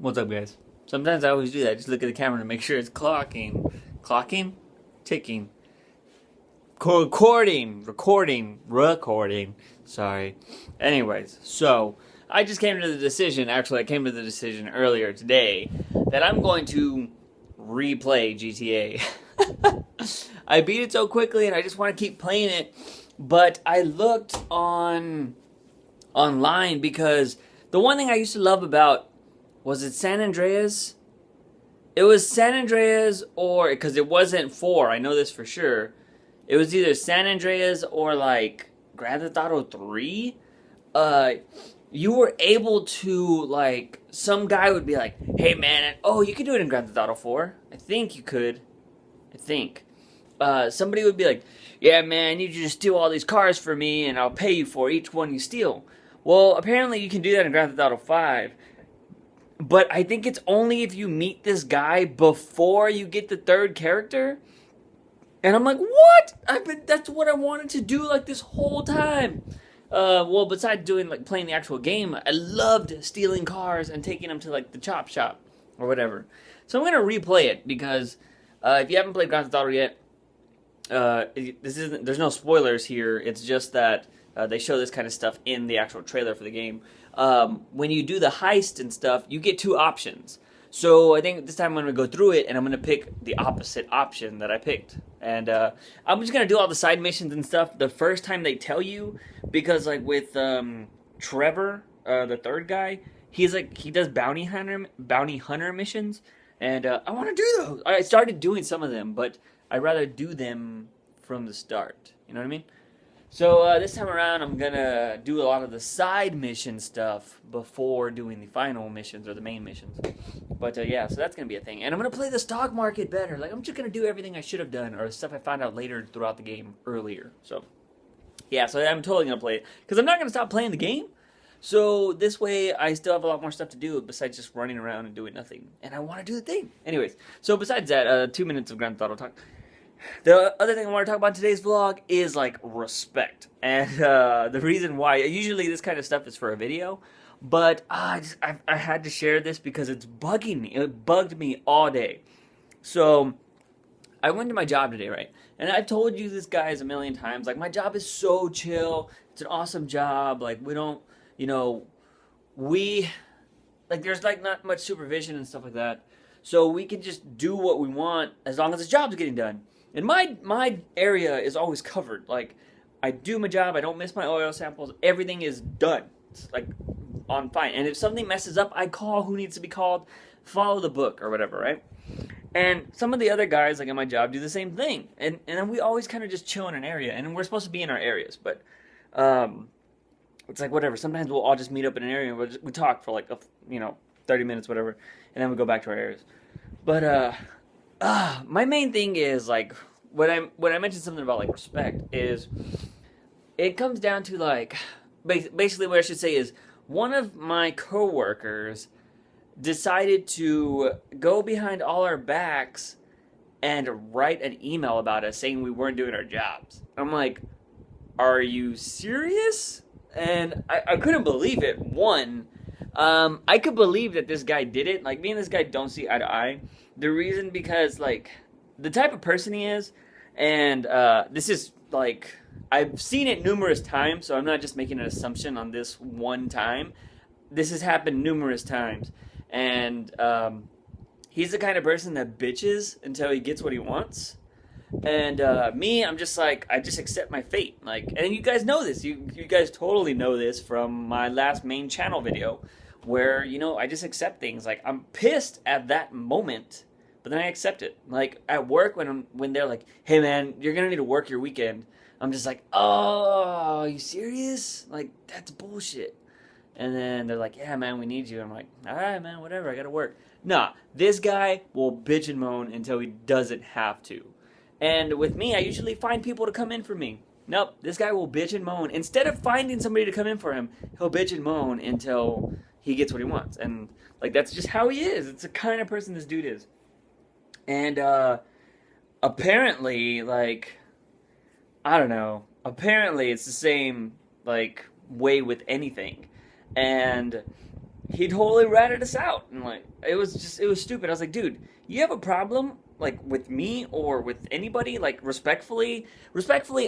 What's up, guys? Sometimes I always do that. Just look at the camera to make sure it's clocking. Clocking? Ticking. Recording. Sorry. Anyways, so I just came to the decision, actually, I came to the decision earlier today that I'm going to replay GTA. I beat it so quickly and I just want to keep playing it, but I looked online because the one thing I used to love about, was it San Andreas? It was San Andreas, or because it wasn't 4, I know this for sure. It was either San Andreas or like Grand Theft Auto 3. You were able to, like, some guy would be like, "Hey man, oh, you could do it in Grand Theft Auto 4. I think you could. I think." Somebody would be like, "Yeah man, I need you to steal all these cars for me and I'll pay you for each one you steal." Well, apparently you can do that in Grand Theft Auto 5. But I think it's only if you meet this guy before you get the third character. And I'm like, what? That's what I wanted to do like this whole time. Well, besides doing like playing the actual game, I loved stealing cars and taking them to like the chop shop or whatever. So I'm gonna replay it because if you haven't played Grand Theft Auto yet, there's no spoilers here. It's just that they show this kind of stuff in the actual trailer for the game. When you do the heist and stuff, you get 2 options. So I think this time I'm going to go through it and I'm going to pick the opposite option that I picked. And I'm just going to do all the side missions and stuff the first time they tell you, because like with Trevor, the third guy, he does bounty hunter missions, and I want to do those. I started doing some of them, but I'd rather do them from the start. You know what I mean? So this time around, I'm gonna do a lot of the side mission stuff before doing the final missions or the main missions. But yeah, so that's gonna be a thing, and I'm gonna play the stock market better. Like, I'm just gonna do everything I should have done, or stuff I found out later throughout the game earlier. So yeah, so I'm totally gonna play it because I'm not gonna stop playing the game. So this way, I still have a lot more stuff to do besides just running around and doing nothing, and I want to do the thing. Anyways, so besides that, 2 minutes of Grand Theft Auto talk. The other thing I want to talk about in today's vlog is, like, respect. And the reason why, usually this kind of stuff is for a video, but I had to share this because it's bugging me. It bugged me all day. So I went to my job today, right? And I've told you this, guys, a million times. Like, my job is so chill. It's an awesome job. Like, we don't, like, there's, like, not much supervision and stuff like that. So we can just do what we want as long as the job's getting done. And my area is always covered. Like, I do my job, I don't miss my oil samples, everything is done. It's like on fine. And if something messes up, I call who needs to be called, follow the book or whatever, right? And some of the other guys, like at my job, do the same thing. And we always kind of just chill in an area. And we're supposed to be in our areas, but it's like whatever. Sometimes we'll all just meet up in an area and we talk for like 30 minutes, whatever, and then we go back to our areas. But my main thing is, like, when I mentioned something about, like, respect, is it comes down to, like, basically what I should say is one of my coworkers decided to go behind all our backs and write an email about us saying we weren't doing our jobs. I'm like, are you serious? And I couldn't believe it. One, I could believe that this guy did it. Like, me and this guy don't see eye to eye. The reason because, like, the type of person he is, and this is, like, I've seen it numerous times, so I'm not just making an assumption on this one time. This has happened numerous times. And he's the kind of person that bitches until he gets what he wants. And me, I'm just like, I just accept my fate. Like, and you guys know this. You guys totally know this from my last main channel video, where, I just accept things. Like, I'm pissed at that moment, but then I accept it. Like, at work, when they're like, "Hey man, you're gonna need to work your weekend," I'm just like, "Oh, are you serious? Like, that's bullshit." And then they're like, "Yeah man, we need you." I'm like, "All right man, whatever, I gotta work." Nah, this guy will bitch and moan until he doesn't have to. And with me, I usually find people to come in for me. Nope, this guy will bitch and moan. Instead of finding somebody to come in for him, he'll bitch and moan until he gets what he wants. And, like, that's just how he is. It's the kind of person this dude is. And apparently, like, I don't know. Apparently, it's the same, like, way with anything. And he totally ratted us out, and like it was stupid. I was like, dude, you have a problem like with me or with anybody? Like respectfully,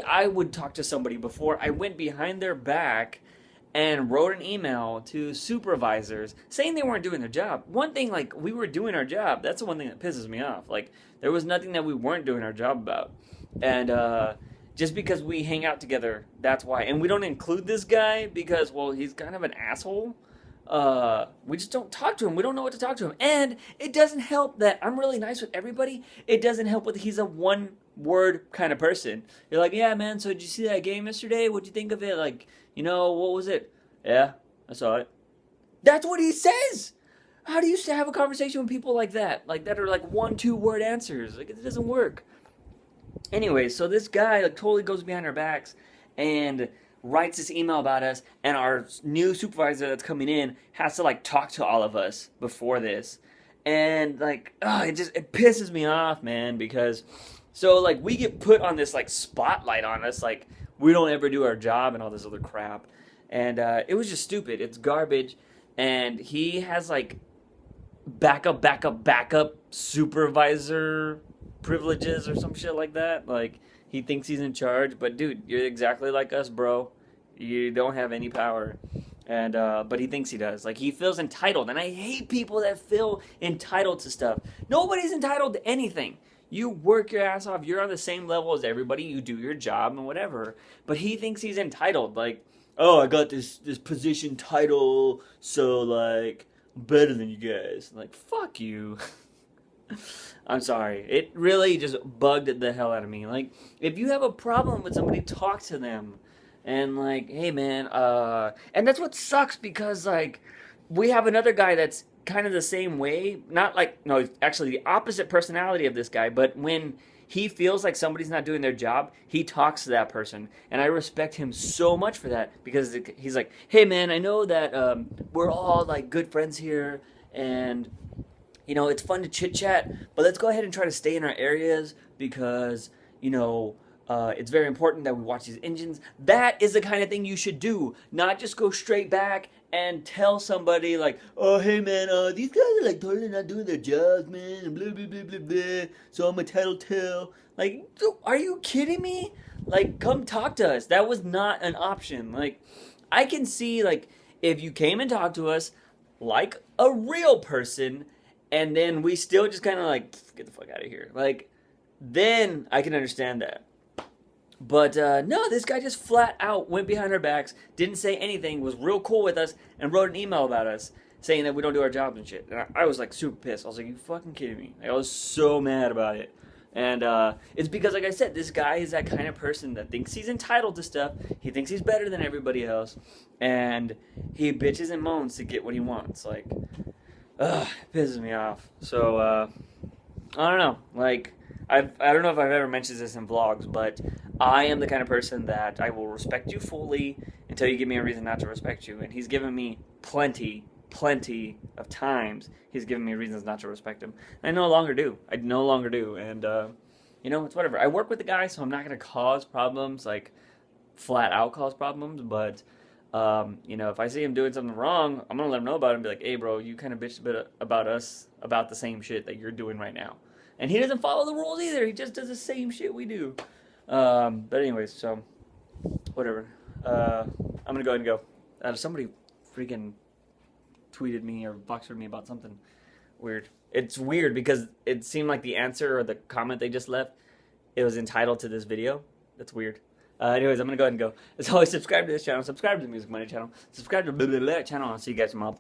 I would talk to somebody before I went behind their back and wrote an email to supervisors saying they weren't doing their job. One thing, like, we were doing our job. That's the one thing that pisses me off. Like, there was nothing that we weren't doing our job about. And just because we hang out together, that's why. And we don't include this guy because, well, he's kind of an asshole. We just don't talk to him. We don't know what to talk to him. And it doesn't help that I'm really nice with everybody. It doesn't help with he's a one-word kind of person. You're like, yeah, man, so did you see that game yesterday? What'd you think of it? Like, you know, what was it? Yeah, I saw it. That's what he says. How do you have a conversation with people like that? Like, that are like 1-2 word answers. Like, it doesn't work. Anyway, so this guy like totally goes behind our backs and writes this email about us, and our new supervisor that's coming in has to like talk to all of us before this. And like, it pisses me off, man, because so like we get put on this like spotlight on us, like we don't ever do our job and all this other crap. And it was just stupid. It's garbage. And he has like backup supervisor privileges or some shit like that. Like he thinks he's in charge, but dude, you're exactly like us, bro. You don't have any power. And but he thinks he does. Like he feels entitled, and I hate people that feel entitled to stuff. Nobody's entitled to anything. You work your ass off. You're on the same level as everybody. You do your job and whatever. But he thinks he's entitled. Like, oh, I got this position title, so like I'm better than you guys. Like, fuck you. I'm sorry. It really just bugged the hell out of me. Like, if you have a problem with somebody, talk to them. And like, hey man, and that's what sucks, because like we have another guy that's kind of the same way. Not like, no, actually the opposite personality of this guy, but when he feels like somebody's not doing their job, he talks to that person. And I respect him so much for that, because he's like, hey man, I know that we're all like good friends here, and you know, it's fun to chit chat, but let's go ahead and try to stay in our areas, because, you know, it's very important that we watch these engines. That is the kind of thing you should do. Not just go straight back and tell somebody like, oh, hey man, these guys are like totally not doing their jobs, man, and blah, blah, blah, blah, blah. So I'm a tattletale. Like, are you kidding me? Like, come talk to us. That was not an option. Like, I can see, like, if you came and talked to us like a real person, and then we still just kind of like, get the fuck out of here. Like, then I can understand that. But no, this guy just flat out went behind our backs, didn't say anything, was real cool with us, and wrote an email about us saying that we don't do our jobs and shit. And I was like super pissed. I was like, you fucking kidding me? Like, I was so mad about it. And it's because, like I said, this guy is that kind of person that thinks he's entitled to stuff. He thinks he's better than everybody else. And he bitches and moans to get what he wants. Like, it pisses me off. So, I don't know. Like, I don't know if I've ever mentioned this in vlogs, but I am the kind of person that I will respect you fully until you give me a reason not to respect you. And he's given me plenty of times he's given me reasons not to respect him. And I no longer do. And, you know, it's whatever. I work with the guy, so I'm not going to cause problems, like flat out cause problems. But, you know, if I see him doing something wrong, I'm going to let him know about it and be like, hey, bro, you kind of bitched a bit about us about the same shit that you're doing right now. And he doesn't follow the rules either. He just does the same shit we do. But anyways, so whatever. I'm gonna go ahead and go. Somebody freaking tweeted me or boxered me about something weird. It's weird because it seemed like the answer or the comment they just left, it was entitled to this video. That's weird. Anyways, I'm gonna go ahead and go. As always, subscribe to this channel. Subscribe to the Music Money channel. Subscribe to the channel. I'll see you guys tomorrow.